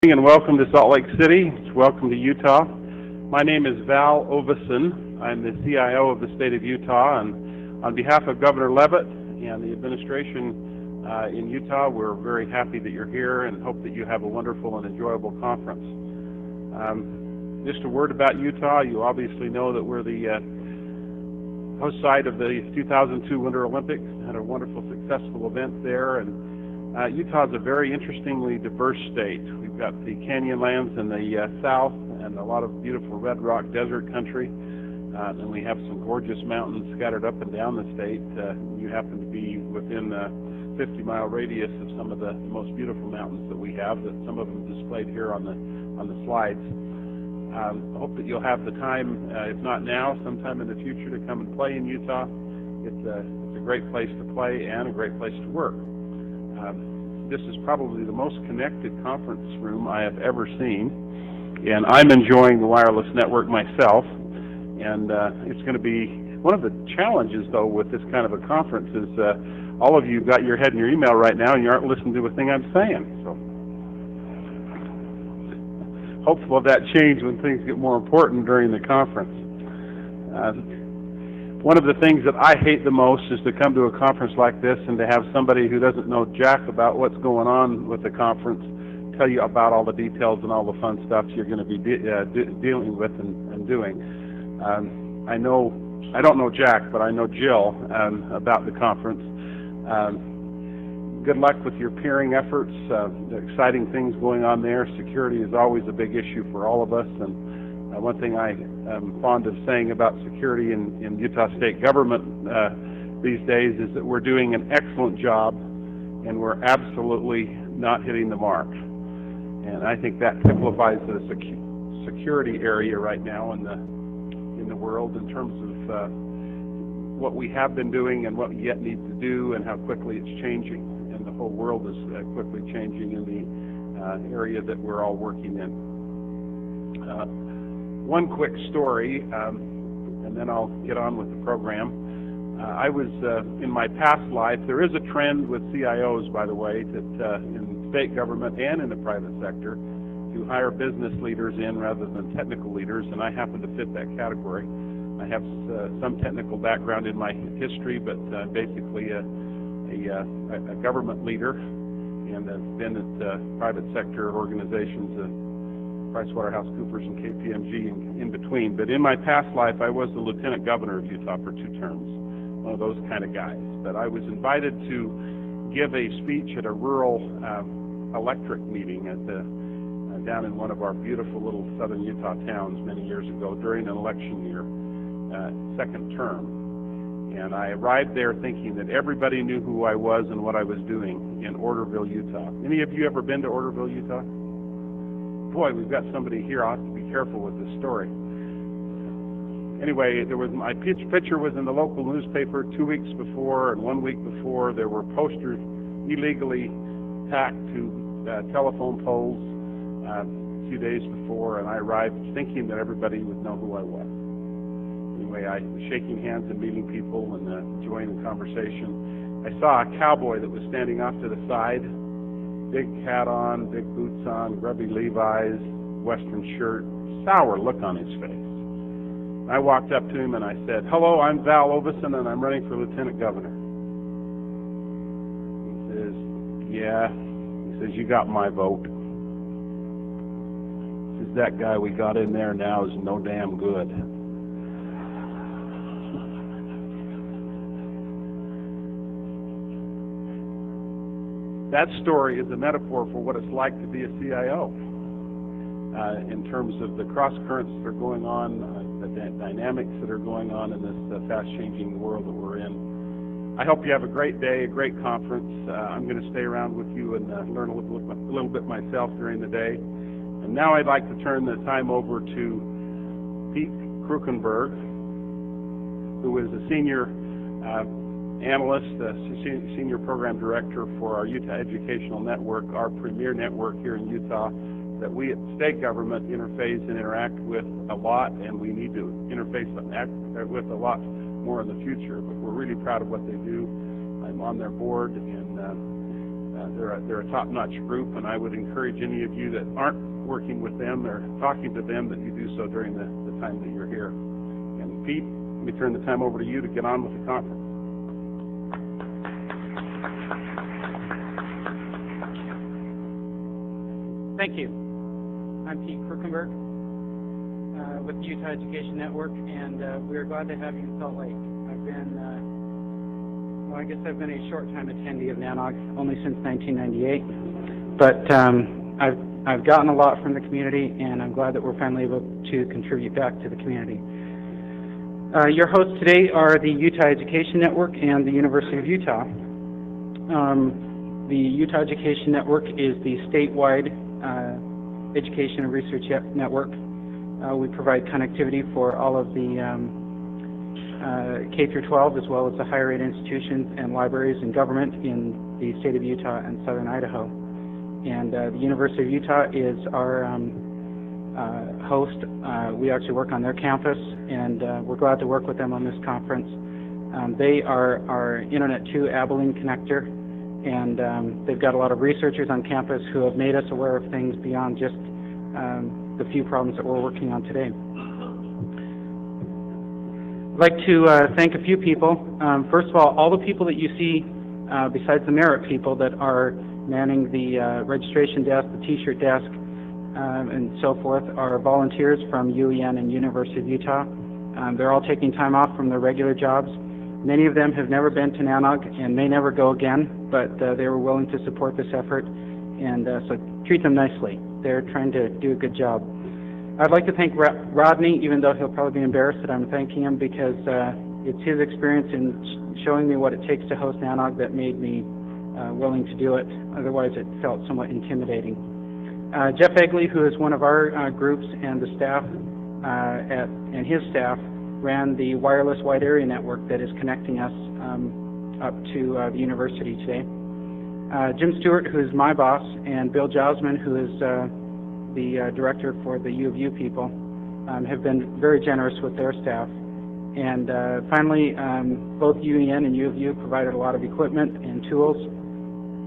And welcome to Salt Lake City. Welcome to Utah. My name is Val Ovison. I'm the CIO of the state of Utah, and on behalf of Governor Leavitt and the administration in Utah, we're very happy that you're here and hope that you have a wonderful and enjoyable conference. Just a word about Utah. You obviously know that we're the host site of the 2002 Winter Olympics. Had a wonderful, successful event there, and Utah is a very interestingly diverse state. We've got the canyonlands in the south and a lot of beautiful red rock desert country, and we have some gorgeous mountains scattered up and down the state. You happen to be within a 50-mile radius of some of the most beautiful mountains that we have, that some of them displayed here on the slides. I hope that you'll have the time, if not now, sometime in the future, to come and play in Utah. It's a great place to play and a great place to work. This is probably the most connected conference room I have ever seen, and I'm enjoying the wireless network myself. And it's going to be one of the challenges, though, with this kind of a conference is all of you got your head in your email right now, and you aren't listening to a thing I'm saying. So hopeful of that change when things get more important during the conference. One of the things that I hate the most is to come to a conference like this and to have somebody who doesn't know jack about what's going on with the conference tell you about all the details and all the fun stuff you're going to be dealing with and doing. I don't know Jack, but I know Jill about the conference. Good luck with your peering efforts. The exciting things going on there. Security is always a big issue for all of us, and one thing I am fond of saying about security in Utah state government these days is that we're doing an excellent job, and we're absolutely not hitting the mark. And I think that typifies the security area right now in the world in terms of what we have been doing and what we yet need to do, and how quickly it's changing. And the whole world is quickly changing in the area that we're all working in. One quick story, and then I'll get on with the program. I was, in my past life, there is a trend with CIOs, by the way, that in state government and in the private sector, to hire business leaders in rather than technical leaders, and I happen to fit that category. I have some technical background in my history, but basically a government leader, and have been at private sector organizations, PricewaterhouseCoopers and KPMG in between. But in my past life, I was the lieutenant governor of Utah for 2 terms, one of those kind of guys. But I was invited to give a speech at a rural electric meeting at down in one of our beautiful little southern Utah towns many years ago during an election year, second term. And I arrived there thinking that everybody knew who I was and what I was doing in Orderville, Utah. Any of you ever been to Orderville, Utah? Boy, we've got somebody here. I'll have to be careful with this story. Anyway, my picture was in the local newspaper 2 weeks before, and 1 week before there were posters illegally tacked to telephone poles a few days before, and I arrived thinking that everybody would know who I was. Anyway, I was shaking hands and meeting people and enjoying the conversation. I saw a cowboy that was standing off to the side, big hat on, big boots on, grubby Levi's, western shirt, sour look on his face. I walked up to him and I said, "Hello, I'm Val Ovison and I'm running for lieutenant governor." He says, "Yeah." He says, "You got my vote." He says, "That guy we got in there now is no damn good." That story is a metaphor for what it's like to be a CIO in terms of the cross currents that are going on, the dynamics that are going on in this fast-changing world that we're in. I hope you have a great day, a great conference. I'm going to stay around with you and learn a little bit myself during the day. And now I'd like to turn the time over to Pete Krukenberg, who is a senior analyst, senior program director for our Utah Educational Network, our premier network here in Utah that we at state government interface and interact with a lot, and we need to interface with a lot more in the future. But we're really proud of what they do. I'm on their board, and They're a top-notch group, and I would encourage any of you that aren't working with them or talking to them that you do so during the time that you're here. And Pete, let me turn the time over to you to get on with the conference. Thank you. I'm Pete Krukenberg with the Utah Education Network, and we are glad to have you in Salt Lake. I've been, I guess I've been a short-time attendee of NANOG, only since 1998, but I've gotten a lot from the community, and I'm glad that we're finally able to contribute back to the community. Your hosts today are the Utah Education Network and the University of Utah. The Utah Education Network is the statewide education and research network. We provide connectivity for all of the K through 12 as well as the higher ed institutions and libraries and government in the state of Utah and southern Idaho. And the University of Utah is our host. We actually work on their campus, and we're glad to work with them on this conference. They are our Internet 2 Abilene connector, and they've got a lot of researchers on campus who have made us aware of things beyond just the few problems that we're working on today. I'd like to thank a few people. First of all the people that you see besides the merit people that are manning the registration desk, the t-shirt desk, and so forth are volunteers from UEN and University of Utah. They're all taking time off from their regular jobs. Many of them have never been to NANOG and may never go again, but they were willing to support this effort, and so treat them nicely. They're trying to do a good job. I'd like to thank Rodney, even though he'll probably be embarrassed that I'm thanking him, because it's his experience in showing me what it takes to host NANOG that made me willing to do it. Otherwise, it felt somewhat intimidating. Jeff Egley, who is one of our groups, and the staff and his staff ran the wireless wide area network that is connecting us up to the university today. Jim Stewart, who is my boss, and Bill Josman, who is the director for the U of U people, have been very generous with their staff. And finally, both UEN and U of U provided a lot of equipment and tools.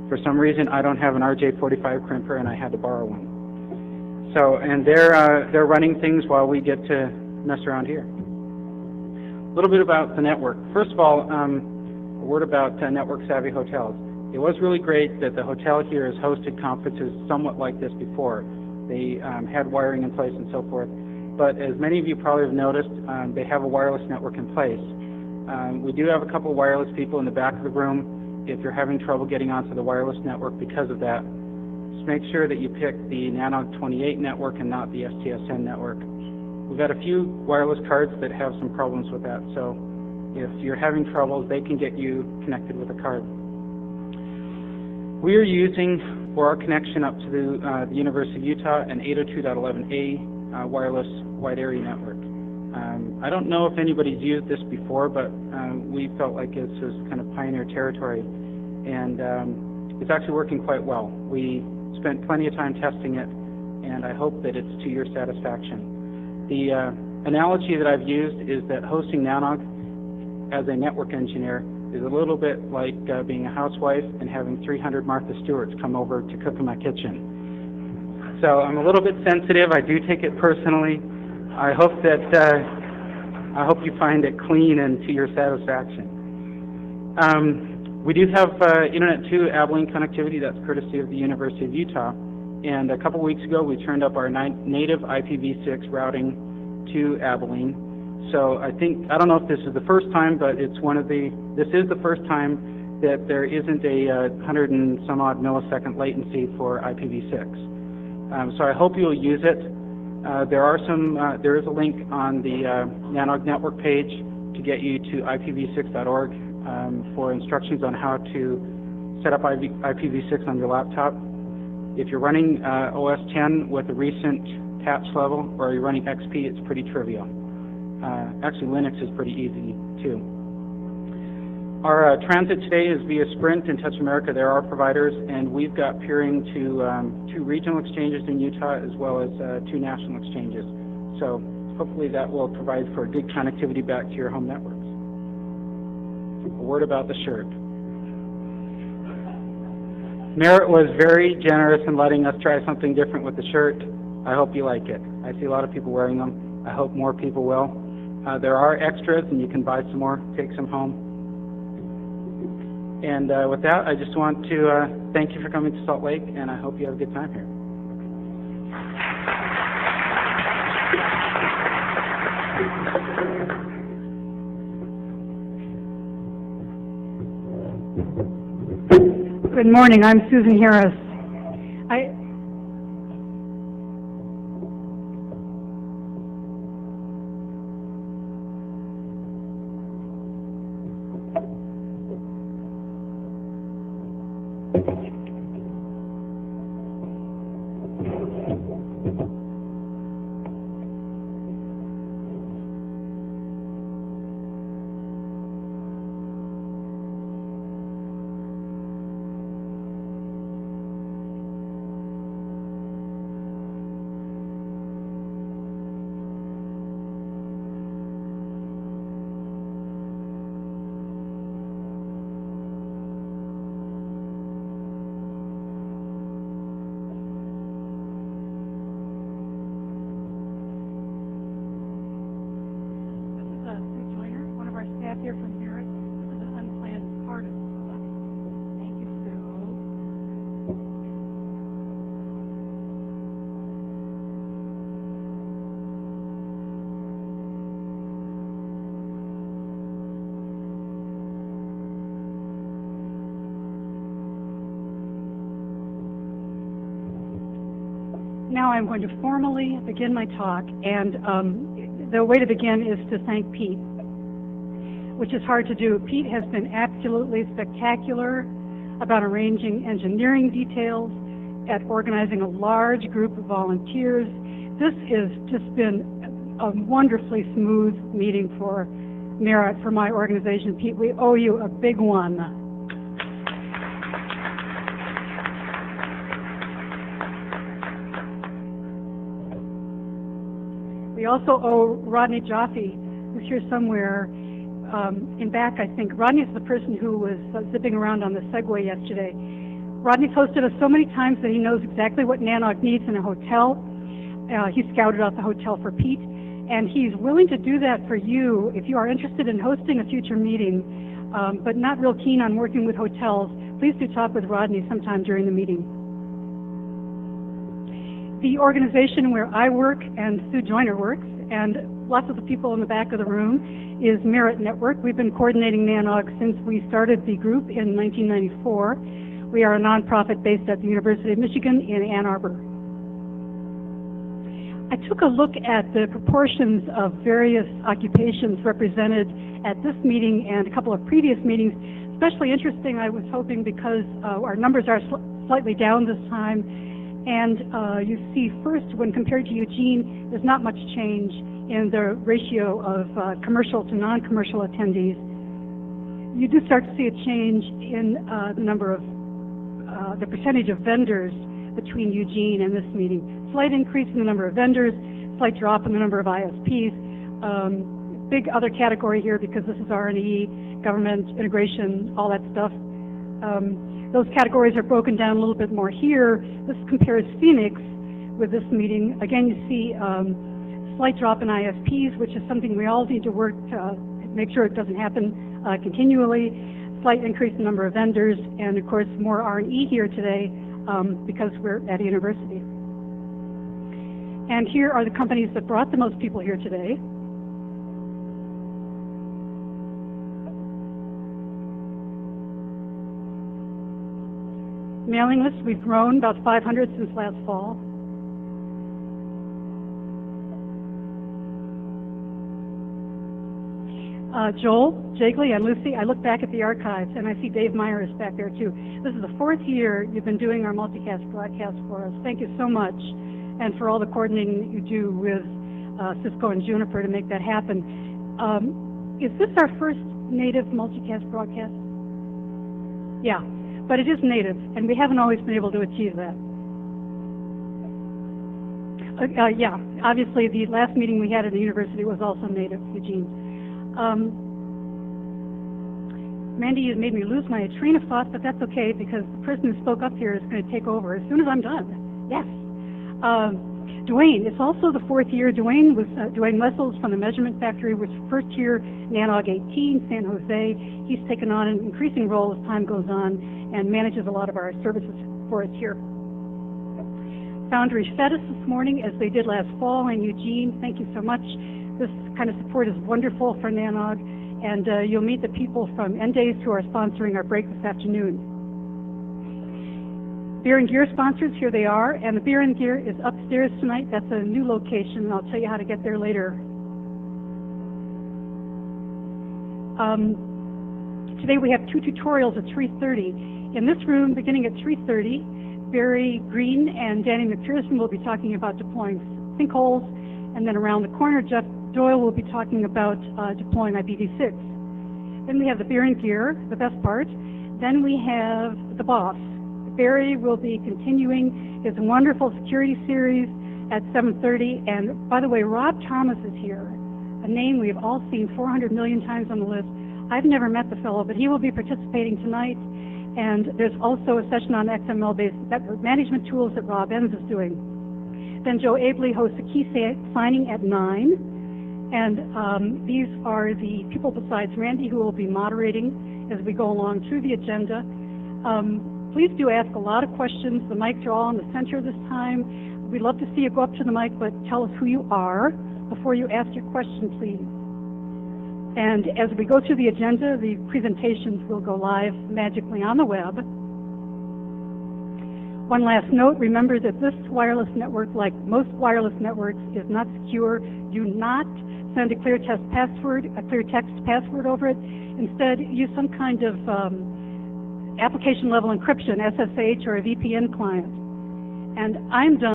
For some reason, I don't have an RJ45 crimper, and I had to borrow one. So, and they're running things while we get to mess around here. A little bit about the network. First of all, a word about network savvy hotels. It was really great that the hotel here has hosted conferences somewhat like this before. They had wiring in place and so forth. But as many of you probably have noticed, they have a wireless network in place. We do have a couple of wireless people in the back of the room. If you're having trouble getting onto the wireless network because of that, just make sure that you pick the NANOG 28 network and not the STSN network. We've got a few wireless cards that have some problems with that, so if you're having troubles, they can get you connected with a card. We are using, for our connection up to the University of Utah, an 802.11a wireless wide area network. I don't know if anybody's used this before, but we felt like this was kind of pioneer territory, and it's actually working quite well. We spent plenty of time testing it, and I hope that it's to your satisfaction. The analogy that I've used is that hosting NANOG as a network engineer is a little bit like being a housewife and having 300 Martha Stewarts come over to cook in my kitchen. So I'm a little bit sensitive. I do take it personally. I hope that I hope you find it clean and to your satisfaction. We do have Internet 2 Abilene connectivity. That's courtesy of the University of Utah. And a couple weeks ago, we turned up our native IPv6 routing to Abilene. So I don't know if this is the first time, but this is the first time that there isn't a 100 and some odd millisecond latency for IPv6. So I hope you'll use it. There is a link on the NANOG network page to get you to IPv6.org for instructions on how to set up IPv6 on your laptop. If you're running OS 10 with a recent patch level, or you're running XP, it's pretty trivial. Actually, Linux is pretty easy too. Our transit today is via Sprint and Touch America. They're our providers, and we've got peering to 2 regional exchanges in Utah as well as 2 national exchanges. So hopefully that will provide for good connectivity back to your home networks. A word about the shirt. Merritt was very generous in letting us try something different with the shirt. I hope you like it. I see a lot of people wearing them. I hope more people will. There are extras, and you can buy some more, take some home. And with that, I just want to thank you for coming to Salt Lake, and I hope you have a good time here. Good morning. I'm Susan Harris. Here from Merritt. This is an unplanned part of the stuff. Thank you, Sue. Now I'm going to formally begin my talk, and the way to begin is to thank Pete, which is hard to do. Pete has been absolutely spectacular about arranging engineering details, at organizing a large group of volunteers. This has just been a wonderfully smooth meeting for Merritt, for my organization. Pete, we owe you a big one. We also owe Rodney Jaffe, who's here somewhere, in back, I think. Rodney's the person who was zipping around on the Segway yesterday. Rodney's hosted us so many times that he knows exactly what NANOG needs in a hotel. He scouted out the hotel for Pete, and he's willing to do that for you if you are interested in hosting a future meeting, but not real keen on working with hotels. Please do talk with Rodney sometime during the meeting. The organization where I work and Sue Joyner works, and lots of the people in the back of the room, is Merritt Network. We've been coordinating NANOG since we started the group in 1994. We are a nonprofit based at the University of Michigan in Ann Arbor. I took a look at the proportions of various occupations represented at this meeting and a couple of previous meetings. Especially interesting, I was hoping, because our numbers are slightly down this time. And you see, first, when compared to Eugene, there's not much change in the ratio of commercial to non-commercial attendees. You do start to see a change in the number of, the percentage of vendors between Eugene and this meeting. Slight increase in the number of vendors, slight drop in the number of ISPs. Big other category here, because this is R&E, government, integration, all that stuff. Those categories are broken down a little bit more here. This compares Phoenix with this meeting. Again, you see slight drop in ISPs, which is something we all need to work to make sure it doesn't happen continually. Slight increase in the number of vendors, and of course more R&E here today because we're at a university. And here are the companies that brought the most people here today. Mailing list, we've grown about 500 since last fall. Joel, Jigley, and Lucy, I look back at the archives and I see Dave Meyer is back there too. This is the 4th year you've been doing our multicast broadcast for us. Thank you so much, and for all the coordinating that you do with Cisco and Juniper to make that happen. Is this our first native multicast broadcast? Yeah, but it is native, and we haven't always been able to achieve that. Yeah, obviously the last meeting we had at the university was also native, Eugene. Mandy, you made me lose my train of thought, but that's okay because the person who spoke up here is going to take over as soon as I'm done. Yes. Dwayne, it's also the 4th year. Dwayne Wessels from the Measurement Factory was first year NANOG 18, San Jose. He's taken on an increasing role as time goes on and manages a lot of our services for us here. Foundry fed us this morning as they did last fall in Eugene. Thank you so much. This kind of support is wonderful for NANOG, and you'll meet the people from NDAYS who are sponsoring our break this afternoon. Beer and Gear sponsors, here they are, and the Beer and Gear is upstairs tonight. That's a new location, and I'll tell you how to get there later. Today we have 2 tutorials at 3:30. In this room, beginning at 3:30, Barry Green and Danny McPherson will be talking about deploying sinkholes, and then around the corner, Jeff Doyle will be talking about deploying IPv6. Then we have the Beer and Gear, the best part. Then we have the boss. Barry will be continuing his wonderful security series at 7:30. And by the way, Rob Thomas is here, a name we've all seen 400 million times on the list. I've never met the fellow, but he will be participating tonight. And there's also a session on XML-based management tools that Rob Enns is doing. Then Joe Abley hosts a key signing at 9. And these are the people besides Randy who will be moderating as we go along through the agenda. Please do ask a lot of questions. The mics are all in the center this time. We'd love to see you go up to the mic, but tell us who you are before you ask your question, please. And as we go through the agenda, the presentations will go live magically on the web. One last note, remember that this wireless network, like most wireless networks, is not secure. Do not send a clear text password over it. Instead, use some kind of application level encryption, SSH or a VPN client. And I'm done.